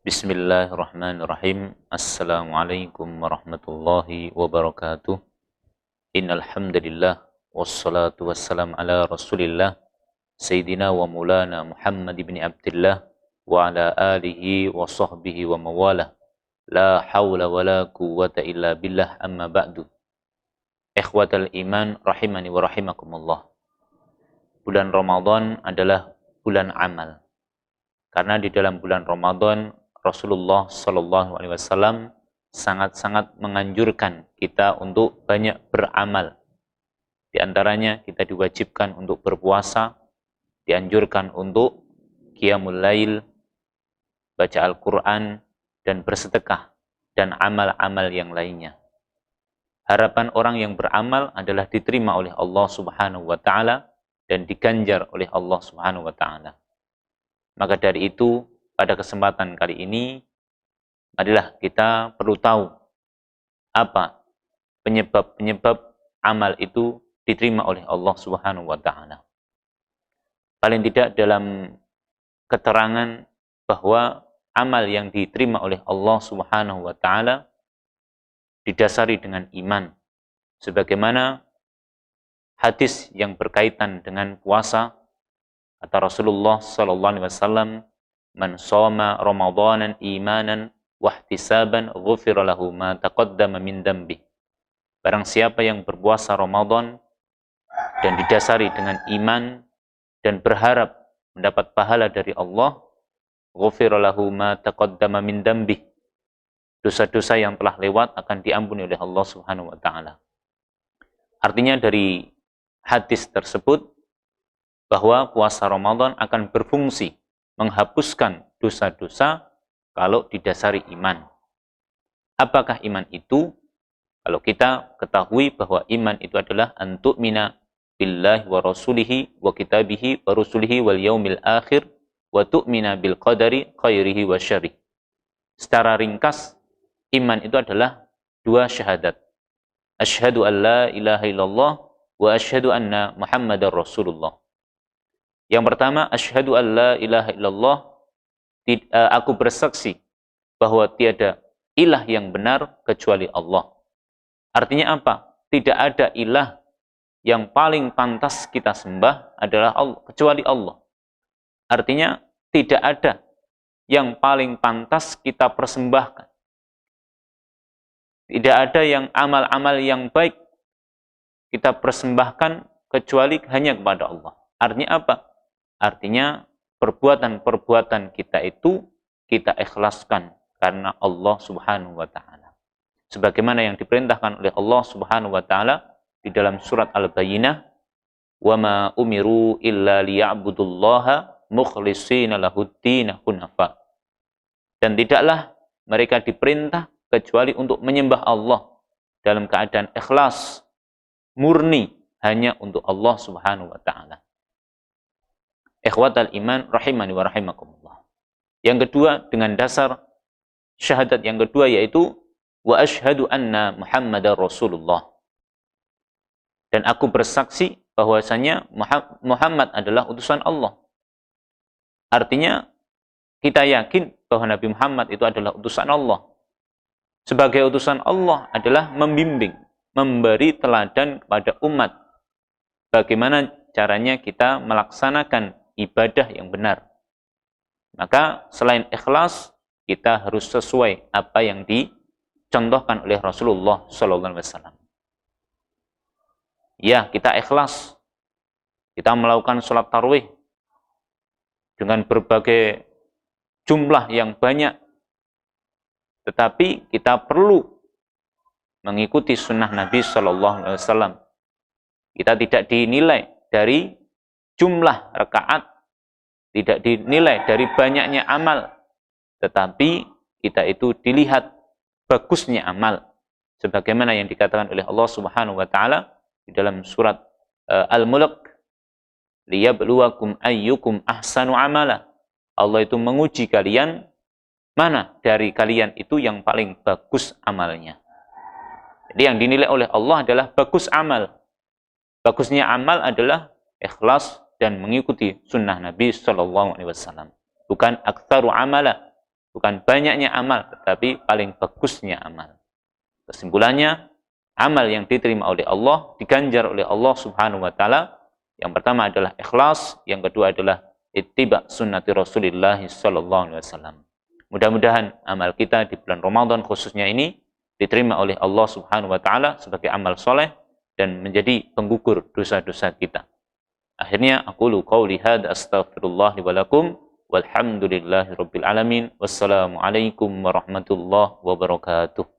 Bismillahirrahmanirrahim. Assalamualaikum warahmatullahi wabarakatuh. Innal hamdalillah wassalatu wassalam ala Rasulillah Sayyidina wa Maulana Muhammad ibn Abdullah wa ala alihi wa sahbihi wa mawalah. La hawla wa la quwwata illa billah, amma ba'du. Ikhwatal iman rahimani wa rahimakumullah. Bulan Ramadan adalah bulan amal. Karena di dalam bulan Ramadan Rasulullah Shallallahu Alaihi Wasallam sangat-sangat menganjurkan kita untuk banyak beramal. Di antaranya kita diwajibkan untuk berpuasa, dianjurkan untuk qiyamul lail, baca Al-Quran, dan bersedekah, dan amal-amal yang lainnya. Harapan orang yang beramal adalah diterima oleh Allah Subhanahu wa Ta'ala dan diganjar oleh Allah Subhanahu wa Ta'ala. Maka dari itu, pada kesempatan kali ini, marilah kita perlu tahu apa penyebab-penyebab amal itu diterima oleh Allah Subhanahu wa Ta'ala. Paling tidak dalam keterangan bahwa amal yang diterima oleh Allah Subhanahu wa Ta'ala didasari dengan iman. Sebagaimana hadis yang berkaitan dengan puasa, kata Rasulullah sallallahu alaihi wasallam, "Man shoma Ramadanan imanan wa ihtisaban ghufira lahu ma taqaddama min dambi." Barang siapa yang berpuasa Ramadan dan didasari dengan iman dan berharap mendapat pahala dari Allah, ghufira lahu ma taqaddama min dambi. Dosa-dosa yang telah lewat akan diampuni oleh Allah Subhanahu wa Ta'ala. Artinya dari hadis tersebut bahwa puasa Ramadan akan berfungsi menghapuskan dosa-dosa kalau didasari iman. Apakah iman itu? Kalau kita ketahui bahwa iman itu adalah antu'mina billahi wa rasulihi wa kitabihi wa rusulihi wal yaumil akhir wa tu'mina bil qadari khairihi wa syarih. Secara ringkas, iman itu adalah dua syahadat. Asyhadu an la ilaha illallah wa asyhadu anna Muhammadar Rasulullah. Yang pertama, asyhadu an la ilaha illallah, aku bersaksi bahwa tiada ilah yang benar kecuali Allah. Artinya apa? Tidak ada ilah yang paling pantas kita sembah adalah Allah, kecuali Allah. Artinya tidak ada yang paling pantas kita persembahkan. Tidak ada yang amal-amal yang baik kita persembahkan kecuali hanya kepada Allah. Artinya apa? Artinya perbuatan-perbuatan kita itu kita ikhlaskan karena Allah Subhanahu wa Ta'ala. Sebagaimana yang diperintahkan oleh Allah Subhanahu wa Ta'ala di dalam surat Al-Bayyinah, "Wa ma umiru illa liya'budullaha mukhlishina lahud-din hunafa." Dan tidaklah mereka diperintah kecuali untuk menyembah Allah dalam keadaan ikhlas, murni hanya untuk Allah Subhanahu wa Ta'ala. Ikhwatal iman rahimani wa rahimakumullah. Yang kedua, dengan dasar syahadat yang kedua, yaitu wa asyhadu anna Muhammadar Rasulullah. Dan aku bersaksi bahwasanya Muhammad adalah utusan Allah. Artinya kita yakin bahwa Nabi Muhammad itu adalah utusan Allah. Sebagai utusan Allah adalah membimbing, memberi teladan kepada umat bagaimana caranya kita melaksanakan ibadah yang benar. Maka selain ikhlas, kita harus sesuai apa yang dicontohkan oleh Rasulullah SAW. Ya, kita ikhlas. Kita melakukan sholat tarawih dengan berbagai jumlah yang banyak. Tetapi kita perlu mengikuti sunnah Nabi SAW. Kita tidak dinilai dari jumlah rakaat, tidak dinilai dari banyaknya amal, tetapi kita itu dilihat bagusnya amal, sebagaimana yang dikatakan oleh Allah Subhanahu wa Ta'ala di dalam surat Al-Mulk, liyabluwakum ayyukum ahsanu amala. Allah itu menguji kalian, mana dari kalian itu yang paling bagus amalnya. Jadi yang dinilai oleh Allah adalah bagus amal. Bagusnya amal adalah ikhlas dan mengikuti sunnah Nabi SAW. Bukan aktsaru amala, Bukan banyaknya amal, tetapi paling bagusnya amal. Kesimpulannya, amal yang diterima oleh Allah, diganjar oleh Allah Subhanahu wa taala, yang pertama adalah ikhlas, yang kedua adalah ittiba sunnati Rasulillah sallallahu alaihi wasallam. Mudah-mudahan amal kita di bulan Ramadan khususnya ini diterima oleh Allah Subhanahu wa taala sebagai amal soleh dan menjadi penggugur dosa-dosa kita. Akhirnya aku qauli hadza astaghfirullah li wa lakum walhamdulillahi rabbil alamin. Wassalamualaikum warahmatullahi wabarakatuh.